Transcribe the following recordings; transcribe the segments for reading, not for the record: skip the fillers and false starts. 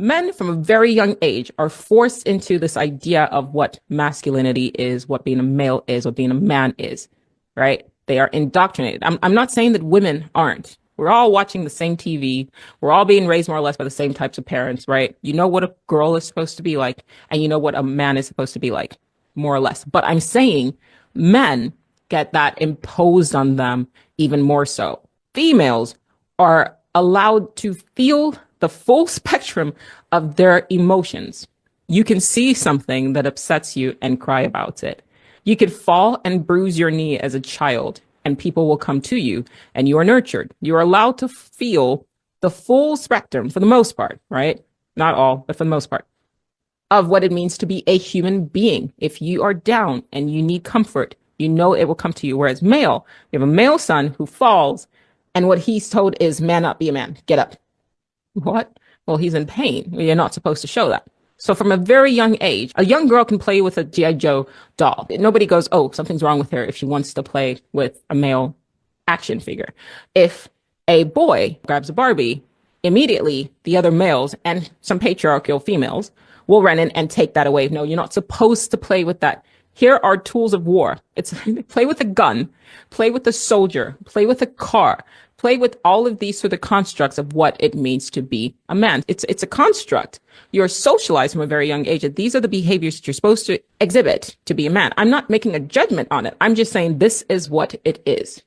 Men from a very young age are forced into this idea of what masculinity is, what being a male is, what being a man is, right? They are indoctrinated. I'm not saying that women aren't. We're all watching the same TV. We're all being raised more or less by the same types of parents, right? You know what a girl is supposed to be like, and you know what a man is supposed to be like, more or less. But I'm saying men get that imposed on them even more so. Females are allowed to feel the full spectrum of their emotions. You can see something that upsets you and cry about it. You could fall and bruise your knee as a child, and people will come to you, and you are nurtured. You are allowed to feel the full spectrum for the most part, right? Not all, but for the most part, of what it means to be a human being. If you are down and you need comfort, you know it will come to you. Whereas male, you have a male son who falls, and what he's told is, man up, be a man, get up. What? Well, he's in pain. You're not supposed to show that. So from a very young age, a young girl can play with a G.I. Joe doll. Nobody goes, oh, something's wrong with her if she wants to play with a male action figure. If a boy grabs a Barbie, immediately the other males and some patriarchal females will run in and take that away. No, you're not supposed to play with that. Here are tools of war. It's play with a gun, play with a soldier, play with a car, play with all of these sort of constructs of what it means to be a man. It's a construct. You're socialized from a very young age that these are the behaviors that you're supposed to exhibit to be a man. I'm not making a judgment on it. I'm just saying this is what it is.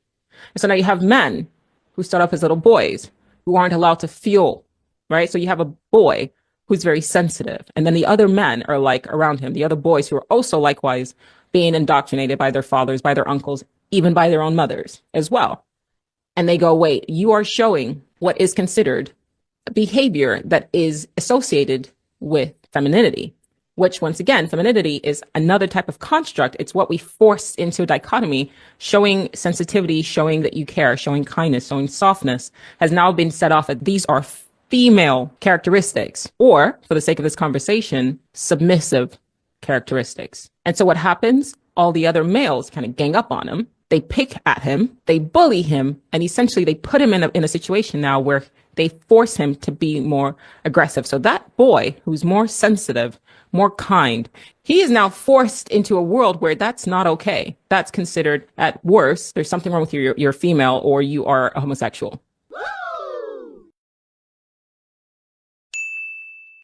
And so now you have men who start off as little boys who aren't allowed to feel, right? So you have a boy who's very sensitive. And then the other men are like around him, the other boys who are also likewise being indoctrinated by their fathers, by their uncles, even by their own mothers as well. And they go, wait, you are showing what is considered a behavior that is associated with femininity, which once again, femininity is another type of construct. It's what we force into a dichotomy, showing sensitivity, showing that you care, showing kindness, showing softness has now been set off that these are female characteristics, or for the sake of this conversation, submissive characteristics. And so what happens? All the other males kind of gang up on him. They pick at him, they bully him, and essentially they put him in a situation now where they force him to be more aggressive. So that boy who's more sensitive, more kind, he is now forced into a world where that's not okay. That's considered, at worst, there's something wrong with you, you're female or you are a homosexual.